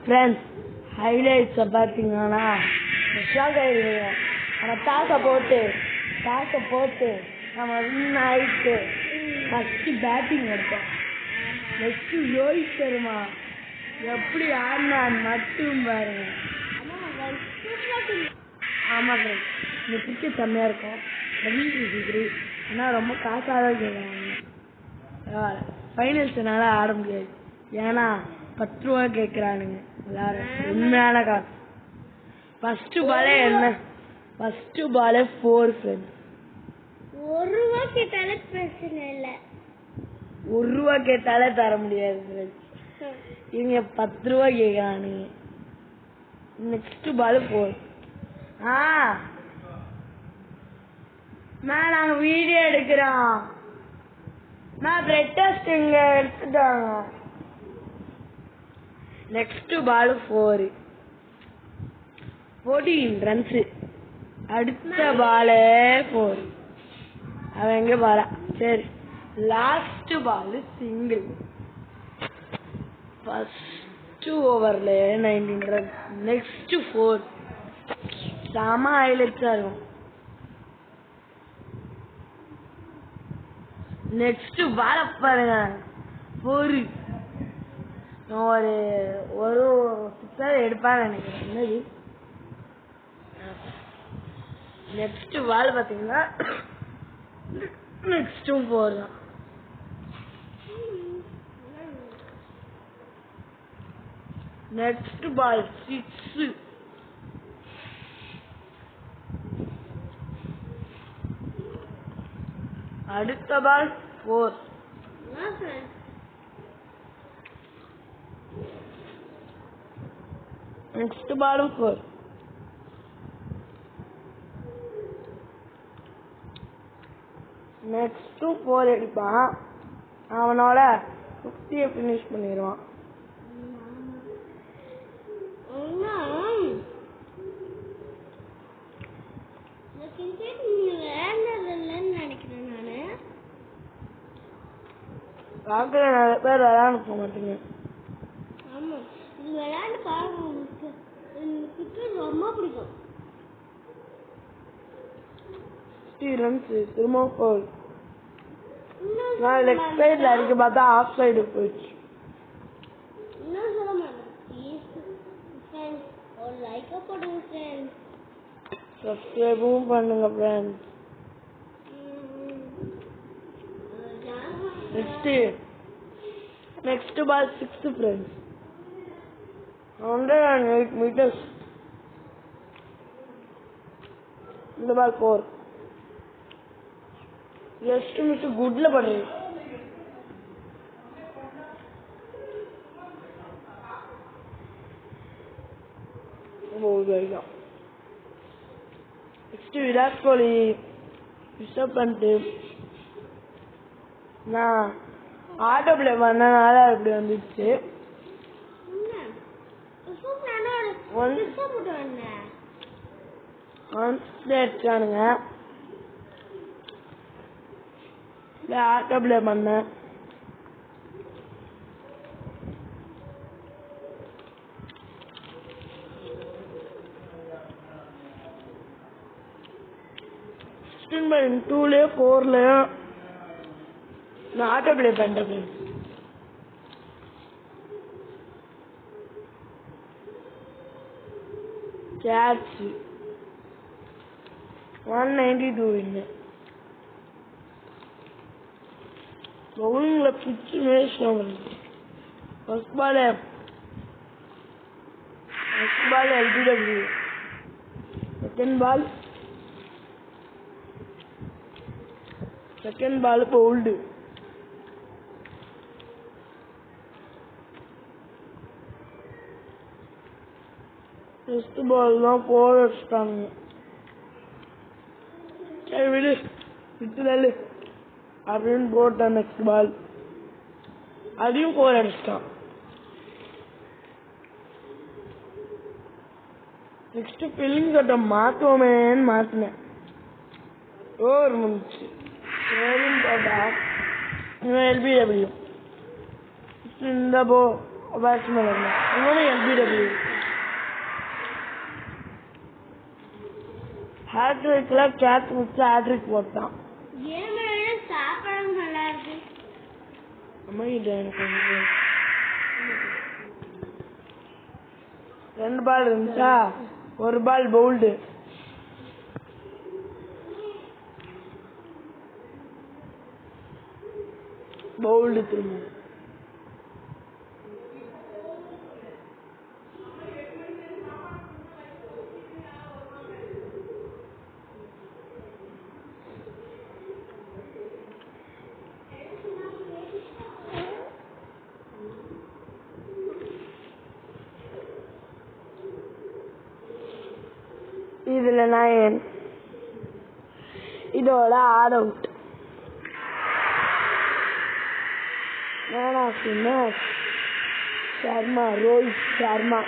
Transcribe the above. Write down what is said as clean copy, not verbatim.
Friends ஹைலைட்ஸை பார்த்தீங்கன்னா shock ஆகிடுவீங்க. நம்ம காசை போட்டு நம்ம வின் ஆகிட்டு ஃபஸ்ட்டு பேட்டிங் எடுத்தோம். நெக்ஸ்ட்டு ரோஹித் சர்மா எப்படி ஆடினான்னு மட்டும் பாருங்க. ஆமாம் ஃப்ரெண்ட்ஸ், இந்த கிரிக்கெட் செம்மையாக இருக்கும். WCC ஆனால் ரொம்ப காசாக தான் கேட்குறாங்க. ஃபைனல்ஸ் என்னால் ஆட முடியாது, ஏன்னா 10 ரூபா கேட்குறானுங்க எல்லாரும். உண்மையான காசு. ஃபஸ்ட்டு பாலே 4 ஃப்ரெண்ட்ஸ். 1 ரூபா கேட்டாலே பிரச்சனை இல்லை, 1 ரூபா கேட்டாலே தர முடியாது ஃப்ரெண்ட்ஸ். இவங்க 10 ரூபா கேட்குறானுங்க. Next ball 4. நாங்கள் வீடியோ எடுக்கிறோம். நான் பிளட் டெஸ்ட் இங்கே எடுத்துட்டாங்க. Next ball 4, 14 runs. அடுத்த பால் 4. அவன் எங்கே பாரா? சரி, லாஸ்ட் பால் சிங்கிள். ஃபஸ்ட்டு ஓவரில் 19 ரன்ஸ். நெக்ஸ்ட் 4. செம ஹைலைட்ஸாக இருக்கும். நெக்ஸ்ட் பால் பாருங்க 4. ஒரு 6 எடுப்பான்னு நினைக்கிறேன். என்னது நெக்ஸ்ட் பால் பார்த்தீங்கன்னா நெக்ஸ்ட்டும் 4 தான். Next ball 6. அடுத்த பால் 4. நெக்ஸ்ட் பாலும் 4. நெக்ஸ்ட்டும் 4 அடிப்பான். அவனோட 50 ஃபினிஷ் பண்ணிடுவான். பார்க்குற நிறைய பேர் விளையாண்டு போக மாட்டீங்க. ஆமாம், இது விளையாண்டு பாருங்க, கிரிக்கெட் ரொம்ப பிடிக்கும். 50 ரன்ஸ் திரும்ப 4. நான் லெக் சைடில் அடிக்க பார்த்தா ஆஃப் சைடு போயிடுச்சு. இன்னும் சொல்ல மாட்டேன். ஒரு லைக்கை போடுங்க ஃப்ரெண்ட்ஸ், சப்ஸ்கிரைபும் பண்ணுங்க friends. Next ball 6 friends. 108 metres. இந்த பால் 4. ஜஸ்ட் மிஸ் குட்ல பண்ணுது. நெக்ஸ்ட் விராட் கோலி ரிஷப் பண்ட். நான் ஆட்டோ பிளே பண்ணனால அப்படி வந்துச்சு. அடிச்சானுங்க, ஆட்டோ பிளே பண்ணேன். ஸ்பின் 2லயோ 4லயோ நான் ஆட்டோ பிளே பண்ணிட்டேன். Catch 192 win. பவுலிங்கில் பிச்சு மேய்ச்சிட்டோம். First ball LBW. Second ball bowled. First ball தான் 4 அடிச்சிட்டாங்க. சரி விடு, விட்டுதல்லு அப்படின்னு போட்டான். நெக்ஸ்ட் பால் அதையும் 4 அடிச்சிட்டான். நெக்ஸ்ட் ஃபில்லிங் கட்டை மாற்றுவோமேன்னு மாற்றினேன். ஓவர் முடிச்சு போட்டா LBW. இந்த போ பேட்ஸ்மேன் இருந்தான். இன்னொன்று LBW. ஹேட்ரிக்ல கேட்ச் வச்சு ஹேட்ரிக் போட்டான். சாப்பாடு நல்லா இருக்கு. அம்மா கிட்ட எனக்கு 2 பால் இருந்துச்சா, 1 பால் பவுல்டு. திரும்ப இதுல 9. இதோட all out. Man of the match Sharma, Rohit Sharma.